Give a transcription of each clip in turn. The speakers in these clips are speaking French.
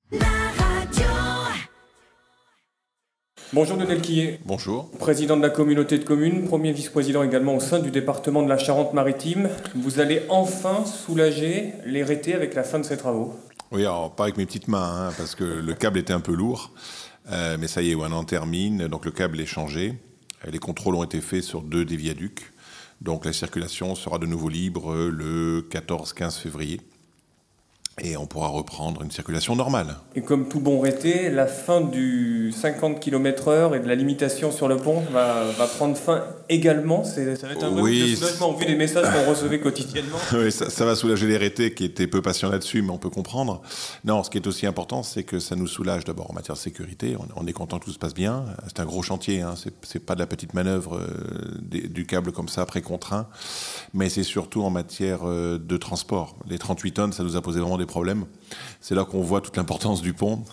La radio. Bonjour Lionel Quillet. Bonjour. Président de la communauté de communes, premier vice-président également au sein du département de la Charente-Maritime. Vous allez enfin soulager les rétés avec la fin de ces travaux. Oui, alors pas avec mes petites mains, parce que le câble était un peu lourd. Mais ça y est, on en termine. Donc le câble est changé. Les contrôles ont été faits sur 2 des viaducs. Donc la circulation sera de nouveau libre le 14-15 février. Et on pourra reprendre une circulation normale. Et comme tout bon rété, la fin du 50 km/h et de la limitation sur le pont va prendre fin également. Ça va être un vrai soulagement au vu des messages qu'on recevait quotidiennement. Oui, ça va soulager les rétés qui étaient peu patients là-dessus, mais on peut comprendre. Non, ce qui est aussi important, c'est que ça nous soulage d'abord en matière de sécurité. On est content que tout se passe bien. C'est un gros chantier, hein. C'est pas de la petite manœuvre du câble comme ça, précontraint. Mais c'est surtout en matière de transport. Les 38 tonnes, ça nous a posé vraiment des problèmes. C'est là qu'on voit toute l'importance du pont.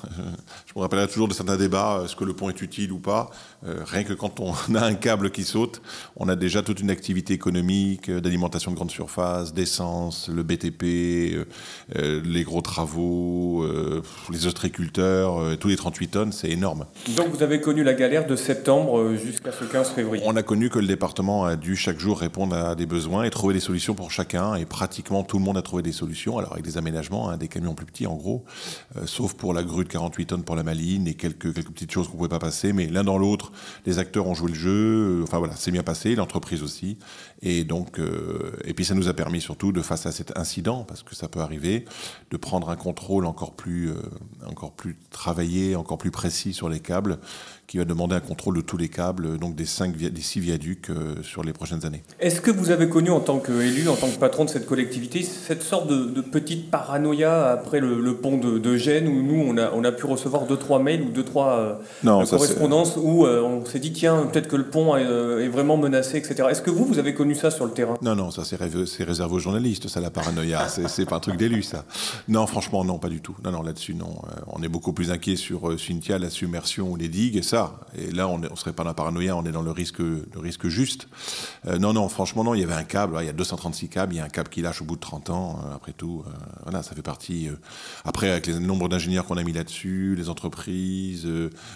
Je me rappellerai toujours de certains débats, est-ce que le pont est utile ou pas. Rien que quand on a un câble qui saute, on a déjà toute une activité économique, d'alimentation de grande surface, d'essence, le BTP, les gros travaux, les ostréiculteurs, tous les 38 tonnes, c'est énorme. Donc vous avez connu la galère de septembre jusqu'à ce 15 février. On a connu que le département a dû chaque jour répondre à des besoins et trouver des solutions pour chacun. Et pratiquement tout le monde a trouvé des solutions, alors avec des aménagements, des camions plus petits en gros, sauf pour la grue de 48 tonnes pour la Malines et quelques petites choses qu'on ne pouvait pas passer. Mais l'un dans l'autre, les acteurs ont joué le jeu. Enfin voilà, c'est bien passé, l'entreprise aussi. Et donc, et puis ça nous a permis surtout, de face à cet incident, parce que ça peut arriver, de prendre un contrôle encore plus travaillé, encore plus précis sur les câbles, qui va demander un contrôle de tous les câbles, donc des 6 viaducs sur les prochaines années. Est-ce que vous avez connu en tant qu'élu, en tant que patron de cette collectivité, cette sorte de petite paranoïa après le pont de Gênes, où nous, on a pu recevoir 2-3 mails ou 2-3 correspondances où on s'est dit, tiens, peut-être que le pont est vraiment menacé, etc. Est-ce que vous avez connu ça sur le terrain? Non, ça c'est réservé aux journalistes, ça, la paranoïa. C'est pas un truc d'élu, ça. Non, franchement, non, pas du tout. Non, là-dessus, non. On est beaucoup plus inquiet sur Cynthia, la submersion ou les digues, et là, on ne serait pas dans la paranoïa, on est dans le risque juste. Non, franchement, non, il y avait un câble, il y a 236 câbles, il y a un câble qui lâche au bout de 30 ans, après tout. Voilà, ça fait partie. Après, avec le nombre d'ingénieurs qu'on a mis là-dessus, les entreprises,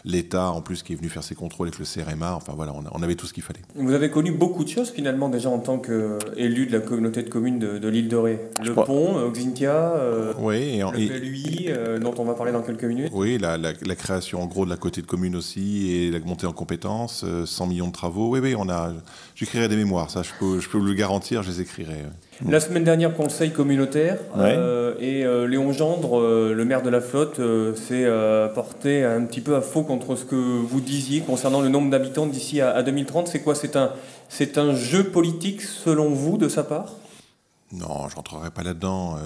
l'État, en plus, qui est venu faire ses contrôles avec le CRMA, enfin voilà, on avait tout ce qu'il fallait. Vous avez connu beaucoup de choses, finalement, déjà en tant qu'élu de la communauté de communes de l'île de Ré. Le pont, Xynthia, oui, le PLUI, dont on va parler dans quelques minutes. Oui, la création, en gros, de la côté de commune aussi, et la montée en compétences, 100 millions de travaux. Oui, j'écrirai des mémoires, ça, je peux vous le garantir, je les écrirai. La semaine dernière, conseil communautaire, et Léon Gendre, le maire de la Flotte, s'est porté un petit peu à faux contre ce que vous disiez concernant le nombre d'habitants d'ici à 2030. C'est quoi? C'est un jeu politique, selon vous, de sa part? Non, je rentrerai pas là-dedans.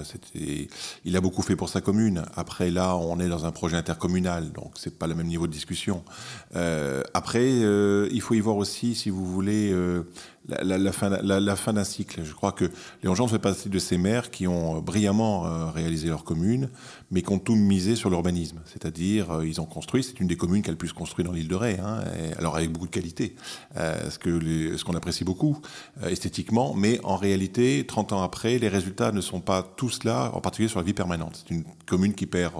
Il a beaucoup fait pour sa commune. Après, là, on est dans un projet intercommunal, donc c'est pas le même niveau de discussion. Après, il faut y voir aussi, si vous voulez, la fin d'un cycle. Je crois que Léon Gendre fait partie de ces maires qui ont brillamment réalisé leur commune, mais qui ont tout misé sur l'urbanisme. C'est-à-dire, ils ont construit, c'est une des communes qui a le plus construit dans l'île de Ré, alors avec beaucoup de qualité, ce qu'on apprécie beaucoup esthétiquement, mais en réalité, 30 ans après, les résultats ne sont pas tous là, en particulier sur la vie permanente. C'est une commune qui perd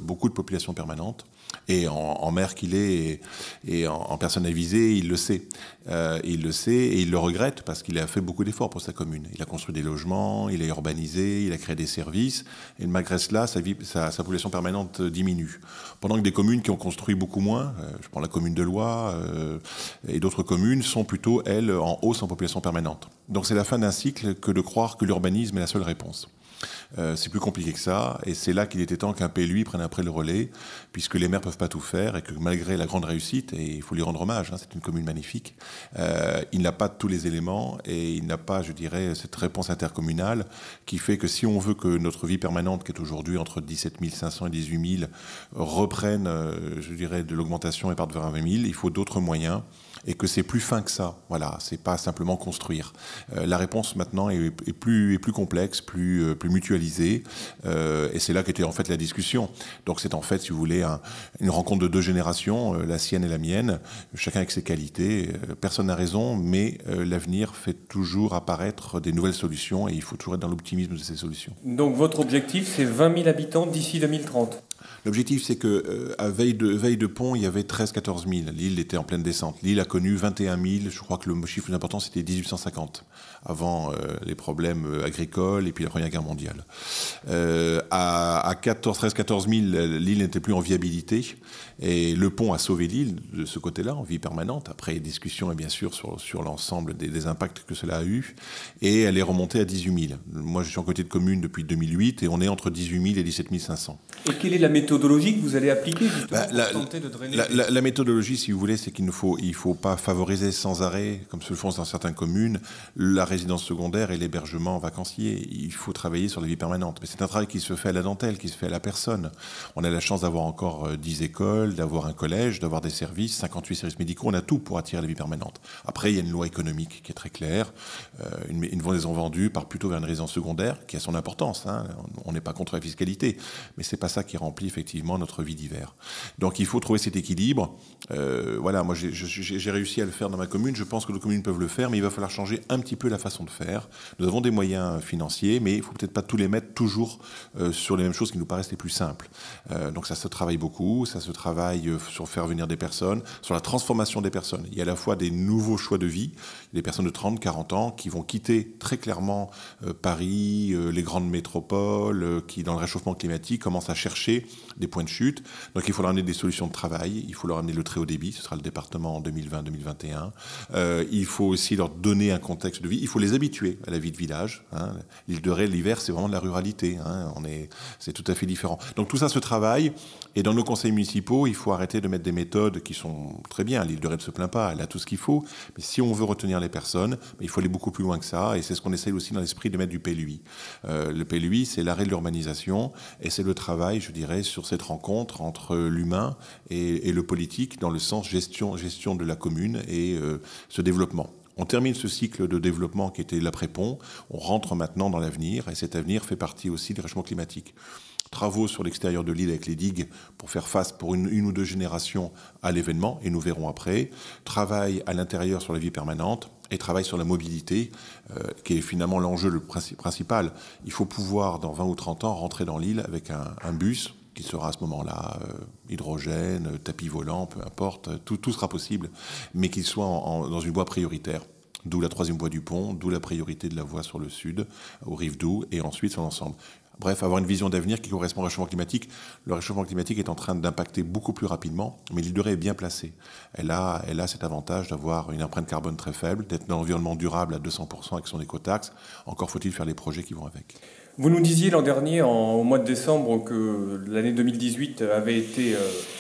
beaucoup de population permanente, et en maire qu'il est, et en personne avisée, il le sait. Il le sait et il le regrette parce qu'il a fait beaucoup d'efforts pour sa commune. Il a construit des logements, il a urbanisé, il a créé des services, et malgré cela, sa population permanente diminue. Pendant que des communes qui ont construit beaucoup moins, je prends la commune de Loie et d'autres communes, sont plutôt, elles, en hausse en population permanente. Donc c'est la fin d'un cycle que de croire que l'urbanisme est la seule réponse. C'est plus compliqué que ça, et c'est là qu'il était temps qu'un PLUI prenne après le relais, puisque les maires ne peuvent pas tout faire, et que malgré la grande réussite, et il faut lui rendre hommage, c'est une commune magnifique, il n'a pas tous les éléments, et il n'a pas, je dirais, cette réponse intercommunale qui fait que si on veut que notre vie permanente, qui est aujourd'hui entre 17 500 et 18 000, reprenne, je dirais, de l'augmentation et parte vers 20 000, il faut d'autres moyens, et que c'est plus fin que ça. Voilà, c'est pas simplement construire. La réponse maintenant est plus complexe, plus mutualisée, et c'est là qu'était en fait la discussion. Donc c'est en fait, si vous voulez, une rencontre de 2 générations, la sienne et la mienne, chacun avec ses qualités. Personne n'a raison, mais l'avenir fait toujours apparaître des nouvelles solutions, et il faut toujours être dans l'optimisme de ces solutions. Donc votre objectif, c'est 20 000 habitants d'ici 2030? L'objectif, c'est qu'à veille de pont, il y avait 13-14 000. Lille était en pleine descente. Lille a connu 21 000. Je crois que le chiffre le plus important, c'était 1850, avant les problèmes agricoles et puis la Première Guerre mondiale. À 13-14 000, Lille n'était plus en viabilité. Et le pont a sauvé Lille de ce côté-là, en vie permanente, après discussion, et bien sûr, sur l'ensemble des impacts que cela a eu. Et elle est remontée à 18 000. Moi, je suis en côté de commune depuis 2008, et on est entre 18 000 et 17 500. Et quelle est la méthodologie que vous allez appliquer, justement, pour tenter de drainer la méthodologie, si vous voulez, c'est qu'il ne faut pas favoriser sans arrêt, comme se le font dans certaines communes, la résidence secondaire et l'hébergement vacancier. Il faut travailler sur la vie permanente. Mais c'est un travail qui se fait à la dentelle, qui se fait à la personne. On a la chance d'avoir encore 10 écoles, d'avoir un collège, d'avoir des services, 58 services médicaux. On a tout pour attirer la vie permanente. Après, il y a une loi économique qui est très claire. Une maison vendue part plutôt vers une résidence secondaire, qui a son importance. Hein. On n'est pas contre la fiscalité, mais c'est pas ça qui remplit effectivement notre vie d'hiver. Donc il faut trouver cet équilibre. Voilà, moi j'ai réussi à le faire dans ma commune. Je pense que les communes peuvent le faire, mais il va falloir changer un petit peu la façon de faire. Nous avons des moyens financiers, mais il ne faut peut-être pas tous les mettre toujours sur les mêmes choses qui nous paraissent les plus simples. Donc ça se travaille beaucoup, ça se travaille sur faire venir des personnes, sur la transformation des personnes. Il y a à la fois des nouveaux choix de vie, des personnes de 30, 40 ans qui vont quitter très clairement Paris, les grandes métropoles, qui dans le réchauffement climatique commencent à chercher des points de chute. Donc il faut leur amener des solutions de travail, il faut leur amener le très haut débit, ce sera le département en 2020-2021. Il faut aussi leur donner un contexte de vie, il faut les habituer à la vie de village. Hein. L'île de Ré, l'hiver, c'est vraiment de la ruralité. Hein. C'est tout à fait différent. Donc tout ça se travaille, et dans nos conseils municipaux, il faut arrêter de mettre des méthodes qui sont très bien. L'île de Ré ne se plaint pas, elle a tout ce qu'il faut. Mais si on veut retenir les personnes, il faut aller beaucoup plus loin que ça, et c'est ce qu'on essaye aussi dans l'esprit de mettre du PLUI. Le PLUI, c'est l'arrêt de l'urbanisation, et c'est le travail, je dirais, sur cette rencontre entre l'humain et le politique, dans le sens gestion de la commune et ce développement. On termine ce cycle de développement qui était l'après-pont, on rentre maintenant dans l'avenir, et cet avenir fait partie aussi du réchauffement climatique. Travaux sur l'extérieur de l'île avec les digues pour faire face pour une ou deux générations à l'événement, et nous verrons après. Travail à l'intérieur sur la vie permanente, et travail sur la mobilité, qui est finalement l'enjeu le principal. Il faut pouvoir, dans 20 ou 30 ans, rentrer dans l'île avec un bus qui sera à ce moment-là hydrogène, tapis volant, peu importe, tout sera possible, mais qu'il soit dans une voie prioritaire. D'où la 3e voie du pont, d'où la priorité de la voie sur le sud, aux rives d'Oux, et ensuite sur l'ensemble. Bref, avoir une vision d'avenir qui correspond au réchauffement climatique. Le réchauffement climatique est en train d'impacter beaucoup plus rapidement, mais l'île de Ré est bien placée. Elle a cet avantage d'avoir une empreinte carbone très faible, d'être dans l'environnement durable à 200% avec son écotaxe. Encore faut-il faire les projets qui vont avec. Vous nous disiez l'an dernier, au mois de décembre, que l'année 2018 avait été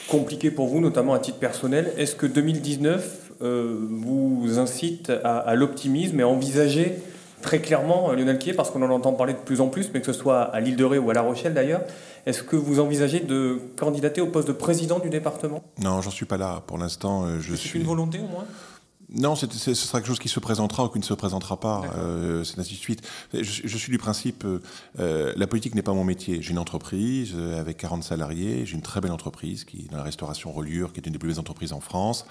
compliquée pour vous, notamment à titre personnel. Est-ce que 2019 vous incite à l'optimisme et à envisager très clairement, Lionel Quié, parce qu'on en entend parler de plus en plus, mais que ce soit à l'île de Ré ou à La Rochelle d'ailleurs, est-ce que vous envisagez de candidater au poste de président du département ? Non, j'en suis pas là. Pour l'instant, C'est une volonté au moins ? Non, ce sera quelque chose qui se présentera ou qui ne se présentera pas, c'est ainsi de suite. Je suis du principe, la politique n'est pas mon métier. J'ai une entreprise avec 40 salariés, j'ai une très belle entreprise qui est dans la restauration reliure, qui est une des plus belles entreprises en France,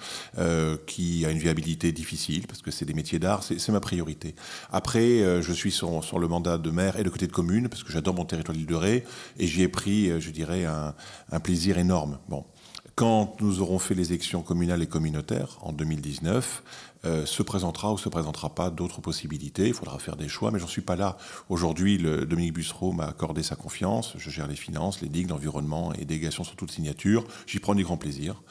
qui a une viabilité difficile parce que c'est des métiers d'art, c'est ma priorité. Après, je suis sur le mandat de maire et de côté de commune parce que j'adore mon territoire d'Île de Ré et j'y ai pris, je dirais, un plaisir énorme. Bon. Quand nous aurons fait les élections communales et communautaires en 2019, se présentera ou se présentera pas d'autres possibilités. Il faudra faire des choix, mais j'en suis pas là. Aujourd'hui, Dominique Bussereau m'a accordé sa confiance. Je gère les finances, les digues, l'environnement et délégation sur toute signature. J'y prends du grand plaisir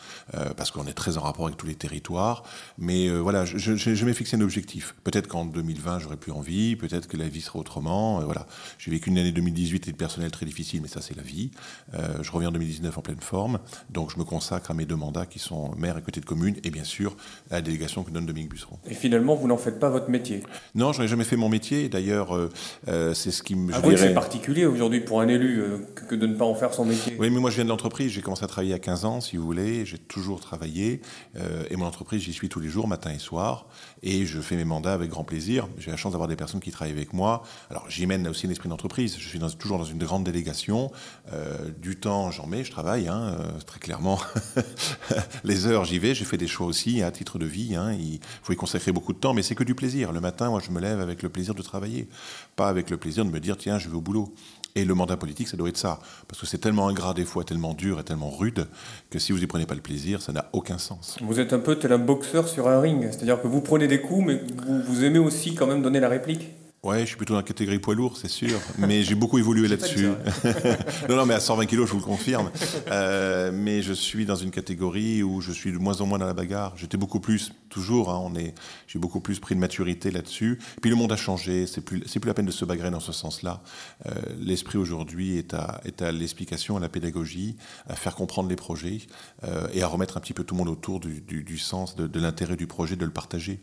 parce qu'on est très en rapport avec tous les territoires. Mais voilà, je m'ai fixé un objectif. Peut-être qu'en 2020, j'aurai plus envie. Peut-être que la vie sera autrement. Voilà, j'ai vécu une année 2018 et de personnel très difficile, mais ça c'est la vie. Je reviens en 2019 en pleine forme, donc je me consacre à mes 2 mandats qui sont maire et côté de commune et bien sûr à la délégation que donne Dominique Bussereau. Et finalement, vous n'en faites pas votre métier ? Non, je n'ai jamais fait mon métier. D'ailleurs, c'est ce qui me... C'est particulier aujourd'hui pour un élu que de ne pas en faire son métier. Oui, mais moi je viens de l'entreprise. J'ai commencé à travailler à 15 ans, si vous voulez. J'ai toujours travaillé. Et mon entreprise, j'y suis tous les jours, matin et soir. Et je fais mes mandats avec grand plaisir. J'ai la chance d'avoir des personnes qui travaillent avec moi. Alors, j'y mène aussi l'esprit d'entreprise. Je suis toujours dans une grande délégation. Du temps, j'en mets, je travaille, très clairement. Les heures, j'y vais. J'ai fait des choix aussi à titre de vie. Il faut y consacrer beaucoup de temps, mais c'est que du plaisir. Le matin, moi, je me lève avec le plaisir de travailler. Pas avec le plaisir de me dire, tiens, je vais au boulot. Et le mandat politique, ça doit être ça. Parce que c'est tellement ingrat des fois, tellement dur et tellement rude, que si vous n'y prenez pas le plaisir, ça n'a aucun sens. Vous êtes un peu tel un boxeur sur un ring. C'est-à-dire que vous prenez des coups, mais vous aimez aussi quand même donner la réplique. Ouais, je suis plutôt dans la catégorie poids lourd, c'est sûr, mais j'ai beaucoup évolué là-dessus. Non, mais à 120 kilos, je vous le confirme. Mais je suis dans une catégorie où je suis de moins en moins dans la bagarre. J'étais beaucoup plus, toujours, hein, j'ai beaucoup plus pris de maturité là-dessus. Puis le monde a changé, c'est plus la peine de se bagarrer dans ce sens-là. L'esprit aujourd'hui est à l'explication, à la pédagogie, à faire comprendre les projets et à remettre un petit peu tout le monde autour du sens, de l'intérêt du projet, de le partager.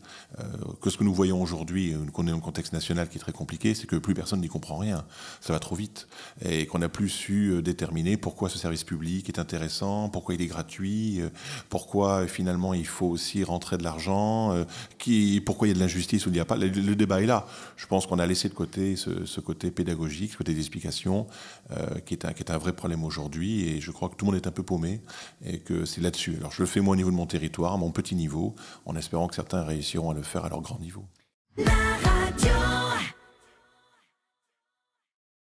Que ce que nous voyons aujourd'hui, qu'on est dans le contexte national, qui est très compliqué, c'est que plus personne n'y comprend rien. Ça va trop vite. Et qu'on n'a plus su déterminer pourquoi ce service public est intéressant, pourquoi il est gratuit, pourquoi finalement il faut aussi rentrer de l'argent, pourquoi il y a de l'injustice ou il n'y a pas. Le débat est là. Je pense qu'on a laissé de côté ce côté pédagogique, ce côté d'explication, qui est un vrai problème aujourd'hui. Et je crois que tout le monde est un peu paumé et que c'est là-dessus. Alors je le fais moi au niveau de mon territoire, à mon petit niveau, en espérant que certains réussiront à le faire à leur grand niveau.